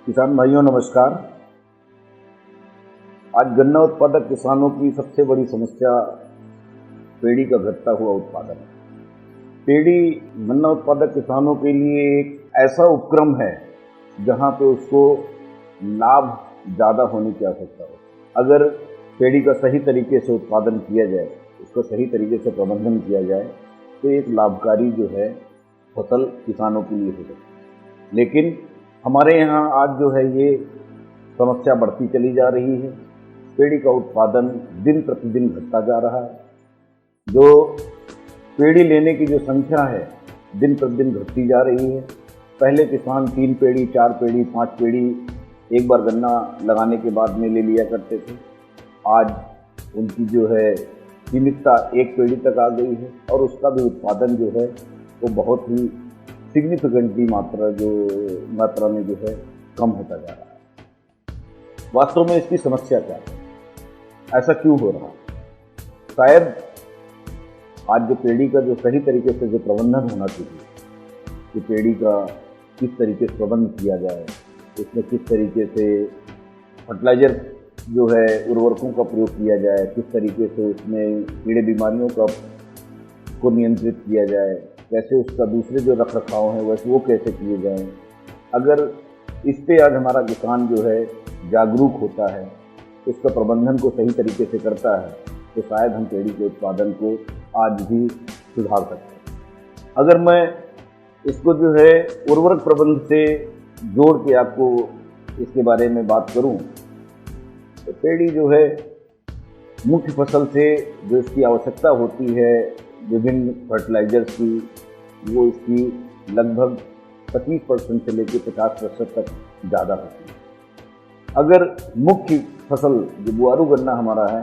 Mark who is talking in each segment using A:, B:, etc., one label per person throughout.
A: किसान भाइयों नमस्कार। आज गन्ना उत्पादक किसानों की सबसे बड़ी समस्या पेड़ी का घटता हुआ उत्पादन है। पेड़ी गन्ना उत्पादक किसानों के लिए एक ऐसा उपक्रम है जहां पे उसको लाभ ज़्यादा होने की आवश्यकता हो। अगर पेड़ी का सही तरीके से उत्पादन किया जाए, उसका सही तरीके से प्रबंधन किया जाए तो एक लाभकारी जो है फसल किसानों के लिए हो सकती है। लेकिन हमारे यहाँ आज जो है ये समस्या बढ़ती चली जा रही है। पेड़ी का उत्पादन दिन प्रतिदिन घटता जा रहा है। जो पेड़ी लेने की जो संख्या है दिन प्रतिदिन घटती जा रही है। पहले किसान 3 पेड़ी, 4 पेड़ी, 5 पेड़ी एक बार गन्ना लगाने के बाद में ले लिया करते थे। आज उनकी जो है सीमितता 1 पेड़ी तक आ गई है और उसका भी उत्पादन जो है वो बहुत ही सिग्निफिकेंटली मात्रा में जो है कम होता जा रहा है। वास्तव में इसकी समस्या क्या है, ऐसा क्यों हो रहा है? शायद आज जो पेड़ी का जो सही तरीके से जो प्रबंधन होना चाहिए, कि पेड़ी का किस तरीके से प्रबंध किया जाए, उसमें किस तरीके से फर्टिलाइजर जो है उर्वरकों का प्रयोग किया जाए, किस तरीके से उसमें कीड़े बीमारियों को नियंत्रित किया जाए, कैसे उसका दूसरे जो रख रखाव है वैसे वो कैसे किए जाएं। अगर इस पे आज हमारा किसान जो है जागरूक होता है, उसका प्रबंधन को सही तरीके से करता है, तो शायद हम पेड़ी के उत्पादन को आज भी सुधार सकते हैं। अगर मैं इसको जो है उर्वरक प्रबंध से जोड़ के आपको इसके बारे में बात करूं, तो पेड़ी जो है मुख्य फसल से जो इसकी आवश्यकता होती है विभिन्न फर्टिलाइजर्स की, वो इसकी लगभग 25% से लेकर 50% तक ज़्यादा होती है। अगर मुख्य फसल जो बुआरू गन्ना हमारा है,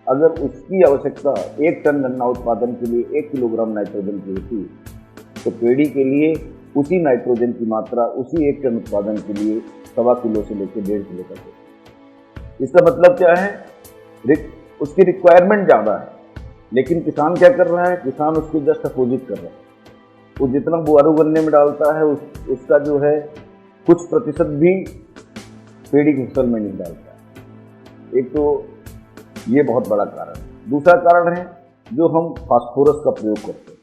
A: अगर उसकी आवश्यकता 1 टन गन्ना उत्पादन के लिए 1 किलोग्राम नाइट्रोजन की होती है, तो पेड़ी के लिए उसी नाइट्रोजन की मात्रा उसी 1 टन उत्पादन के लिए 1.25 किलो से लेकर 1.5 किलो तक होती है। इसका मतलब क्या है? उसकी रिक्वायरमेंट ज़्यादा है, लेकिन किसान क्या कर रहा है? किसान उसके जस्ट अपोजिट कर रहा है। वो जितना बुआरू गन्ने में डालता है उसका जो है कुछ प्रतिशत भी पेड़ी की फसल में नहीं डालता है। एक तो ये बहुत बड़ा कारण है। दूसरा कारण है जो हम फास्फोरस का प्रयोग करते हैं।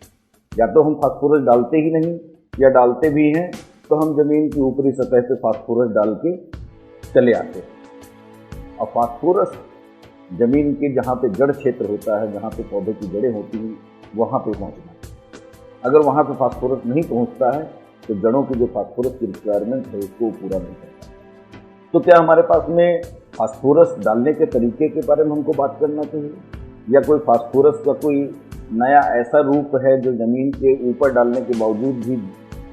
A: या तो हम फास्फोरस डालते ही नहीं, या डालते भी हैं तो हम जमीन की ऊपरी सतह पे फास्फोरस डाल के चले आते हैं। और फास्फोरस जमीन के जहाँ पे जड़ क्षेत्र होता है, जहाँ पे पौधे की जड़ें होती हैं, वहाँ पे पहुँचना है। अगर वहाँ पे फास्फोरस नहीं पहुँचता है तो जड़ों की जो फास्फोरस की रिक्वायरमेंट है उसको पूरा नहीं करता। तो क्या हमारे पास में फास्फोरस डालने के तरीके के बारे में हमको बात करना चाहिए, या कोई फास्फोरस का कोई नया ऐसा रूप है जो ज़मीन के ऊपर डालने के बावजूद भी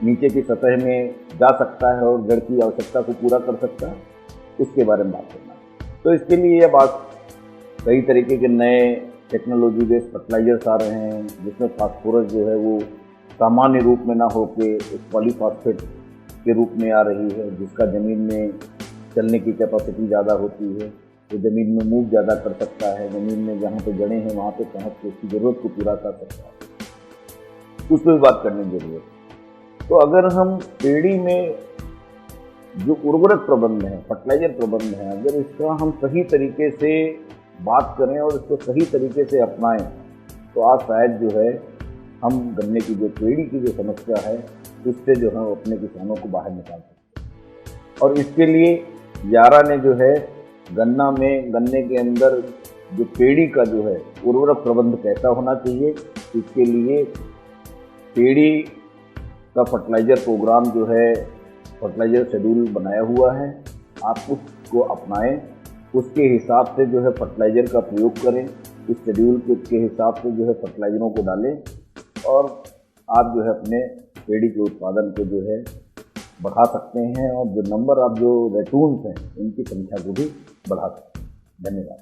A: नीचे की सतह में जा सकता है और जड़ की आवश्यकता को पूरा कर सकता है, उसके बारे में बात करना है। तो इसके लिए यह बात कई तरीके के नए टेक्नोलॉजी बेस्ड फर्टिलाइजर्स आ रहे हैं, जिसमें फास्फोरस जो है वो सामान्य रूप में ना होके एक पॉलीफॉस्फेट के रूप में आ रही है, जिसका ज़मीन में चलने की कैपेसिटी ज़्यादा होती है, तो ज़मीन में मूव ज़्यादा कर सकता है, ज़मीन में जहाँ पे जड़ें हैं वहाँ पे पहुँच के उसकी ज़रूरत को पूरा कर सकता है। उस पर भी बात करने की ज़रूरत है। तो अगर हम पेड़ी में जो उर्वरक प्रबंध है, फर्टिलाइजर प्रबंध है, अगर इसका हम सही तरीके से बात करें और इसको सही तरीके से अपनाएं, तो आज शायद जो है हम गन्ने की जो पेड़ी की जो समस्या है उससे जो है अपने किसानों को बाहर निकाल सकते हैं। और इसके लिए यारा ने जो है गन्ने के अंदर जो पेड़ी का जो है उर्वरक प्रबंध कैसा होना चाहिए, इसके लिए पेड़ी का फर्टिलाइजर प्रोग्राम जो है फर्टिलाइजर शेड्यूल बनाया हुआ है। आप उसको अपनाएं, उसके हिसाब से जो है फर्टिलाइजर का प्रयोग करें, इस शेड्यूल के हिसाब से जो है फर्टिलाइजरों को डालें और आप जो है अपने पेड़ी के उत्पादन को जो है बढ़ा सकते हैं, और जो नंबर ऑफ जो रेटून्स हैं उनकी संख्या को भी बढ़ा सकते हैं। धन्यवाद।